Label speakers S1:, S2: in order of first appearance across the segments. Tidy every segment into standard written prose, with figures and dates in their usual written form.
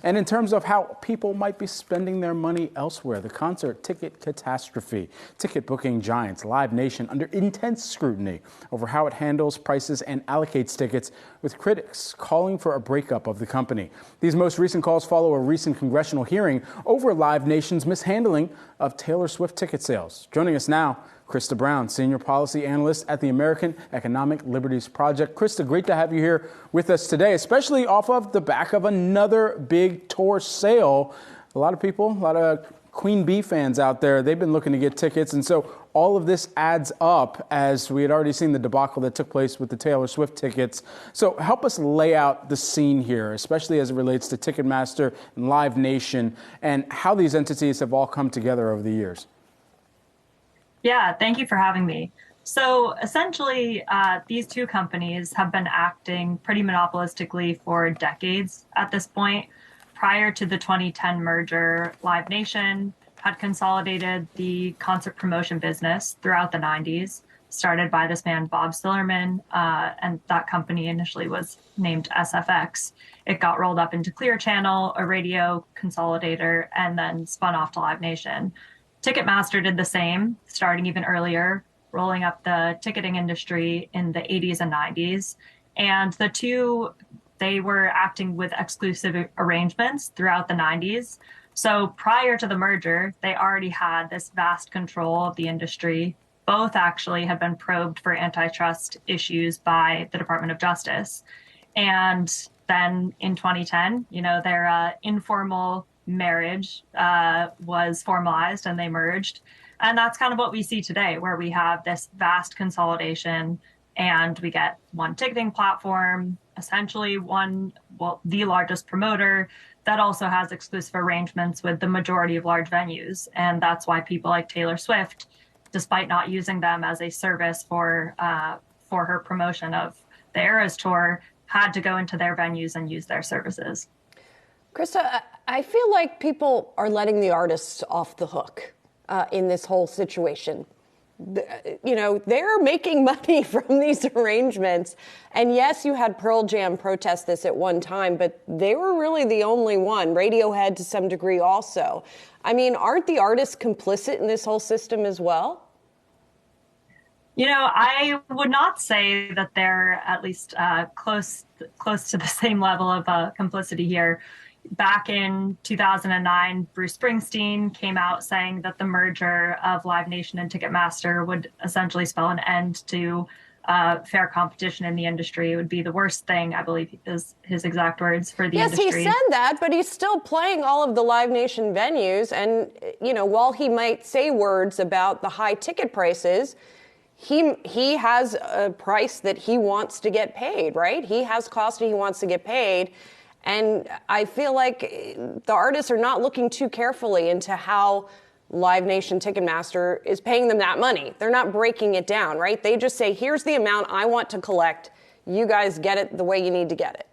S1: And in terms of how people might be spending their money elsewhere, the concert ticket catastrophe, ticket booking giants Live Nation under intense scrutiny over how it handles prices and allocates tickets, with critics calling for a breakup of the company. These most recent calls follow a recent congressional hearing over Live Nation's mishandling of Taylor Swift ticket sales. Joining us now, Krista Brown, Senior Policy Analyst at the American Economic Liberties Project. Krista, great to have you here with us today, especially off of the back of another big tour sale. A lot of people, a lot of Queen Bee fans out there, they've been looking to get tickets. And so all of this adds up, as we had already seen the debacle that took place with the Taylor Swift tickets. So help us lay out the scene here, especially as it relates to Ticketmaster and Live Nation, and how these entities have all come together over the years.
S2: Yeah, thank you for having me. So essentially, these two companies have been acting pretty monopolistically for decades at this point. Prior to the 2010 merger, Live Nation had consolidated the concert promotion business throughout the 90s, started by this man, Bob Sillerman, and that company initially was named SFX. It got rolled up into Clear Channel, a radio consolidator, and then spun off to Live Nation. Ticketmaster did the same, starting even earlier, rolling up the ticketing industry in the 80s and 90s. And the two, they were acting with exclusive arrangements throughout the 90s. So prior to the merger, they already had this vast control of the industry. Both actually had been probed for antitrust issues by the Department of Justice. And then in 2010, their informal marriage was formalized and they merged. And that's kind of what we see today, where we have this vast consolidation and we get one ticketing platform, essentially the largest promoter that also has exclusive arrangements with the majority of large venues. And that's why people like Taylor Swift, despite not using them as a service for her promotion of the Eras Tour, had to go into their venues and use their services.
S3: Krista, I feel like people are letting the artists off the hook in this whole situation. They're making money from these arrangements. And yes, you had Pearl Jam protest this at one time, but they were really the only one. Radiohead to some degree also. I mean, aren't the artists complicit in this whole system as well?
S2: I would not say that they're at least close to the same level of complicity here. Back in 2009, Bruce Springsteen came out saying that the merger of Live Nation and Ticketmaster would essentially spell an end to fair competition in the industry. It would be the worst thing, I believe, is his exact words, for the industry.
S3: Yes, he said that, but he's still playing all of the Live Nation venues. And, while he might say words about the high ticket prices, he has a price that he wants to get paid, right? He has cost and he wants to get paid. And I feel like the artists are not looking too carefully into how Live Nation Ticketmaster is paying them that money. They're not breaking it down, right? They just say, here's the amount I want to collect. You guys get it the way you need to get it.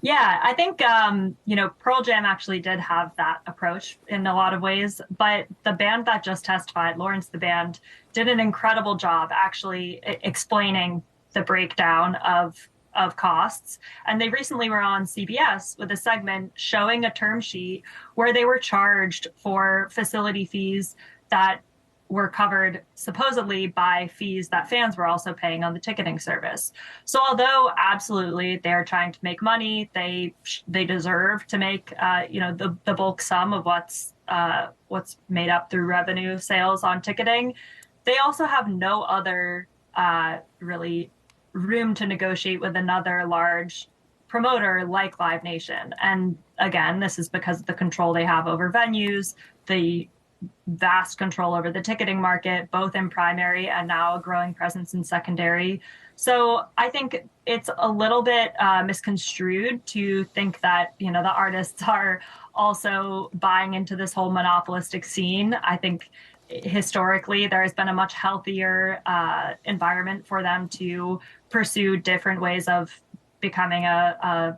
S2: Yeah, I think, Pearl Jam actually did have that approach in a lot of ways. But the band that just testified, Lawrence the Band, did an incredible job actually explaining the breakdown of costs. And they recently were on CBS with a segment showing a term sheet where they were charged for facility fees that were covered supposedly by fees that fans were also paying on the ticketing service. So although absolutely they're trying to make money, they deserve to make the bulk sum of what's made up through revenue sales on ticketing, they also have no other really room to negotiate with another large promoter like Live Nation. And again, this is because of the control they have over venues, the vast control over the ticketing market, both in primary and now a growing presence in secondary. So I think it's a little bit misconstrued to think that, the artists are also buying into this whole monopolistic scene. I think historically there has been a much healthier environment for them to pursue different ways of becoming an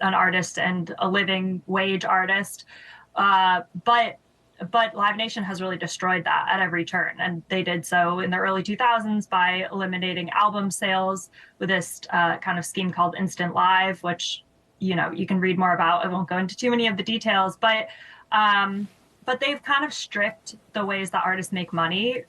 S2: artist and a living wage artist. But Live Nation has really destroyed that at every turn. And they did so in the early 2000s by eliminating album sales with this kind of scheme called Instant Live, which you can read more about. I won't go into too many of the details, but they've kind of stripped the ways that artists make money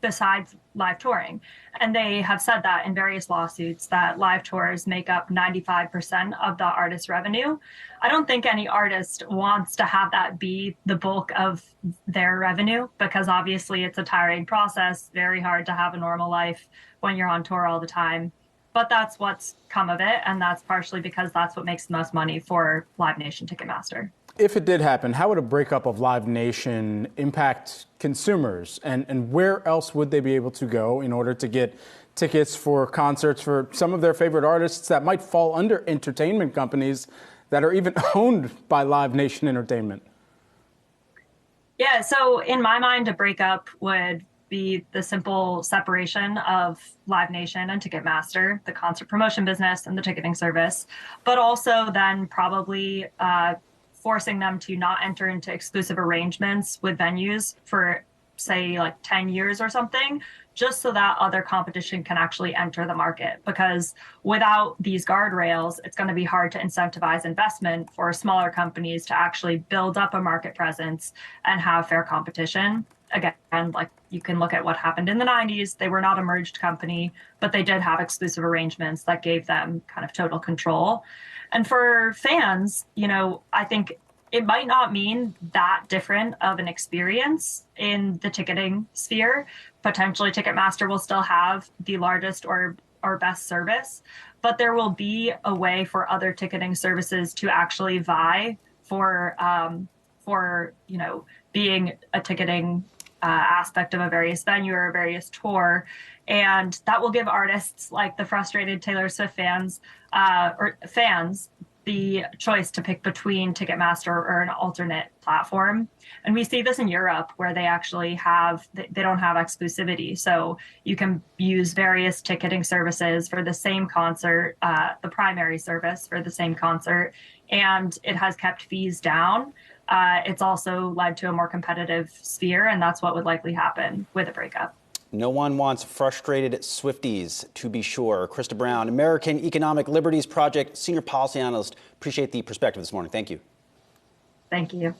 S2: besides live touring. And they have said that in various lawsuits that live tours make up 95% of the artist's revenue. I don't think any artist wants to have that be the bulk of their revenue, because obviously it's a tiring process, very hard to have a normal life when you're on tour all the time. But that's what's come of it, and that's partially because that's what makes the most money for Live Nation Ticketmaster.
S1: If it did happen, how would a breakup of Live Nation impact consumers? And where else would they be able to go in order to get tickets for concerts for some of their favorite artists that might fall under entertainment companies that are even owned by Live Nation Entertainment?
S2: Yeah, so in my mind, a breakup would be the simple separation of Live Nation and Ticketmaster, the concert promotion business and the ticketing service, but also then probably forcing them to not enter into exclusive arrangements with venues for, say, like 10 years or something, just so that other competition can actually enter the market. Because without these guardrails, it's going to be hard to incentivize investment for smaller companies to actually build up a market presence and have fair competition. Again, like you can look at what happened in the 90s. They were not a merged company, but they did have exclusive arrangements that gave them kind of total control. And for fans, I think it might not mean that different of an experience in the ticketing sphere. Potentially Ticketmaster will still have the largest or best service, but there will be a way for other ticketing services to actually vie for being a ticketing aspect of a various venue or a various tour. And that will give artists like the frustrated Taylor Swift fans the choice to pick between Ticketmaster or an alternate platform. And we see this in Europe, where they actually they don't have exclusivity. So you can use various ticketing services for the same concert, the primary service for the same concert, and it has kept fees down. It's also led to a more competitive sphere, and that's what would likely happen with a breakup.
S4: No one wants frustrated Swifties, to be sure. Krista Brown, American Economic Liberties Project Senior Policy Analyst. Appreciate the perspective this morning. Thank you.
S2: Thank you.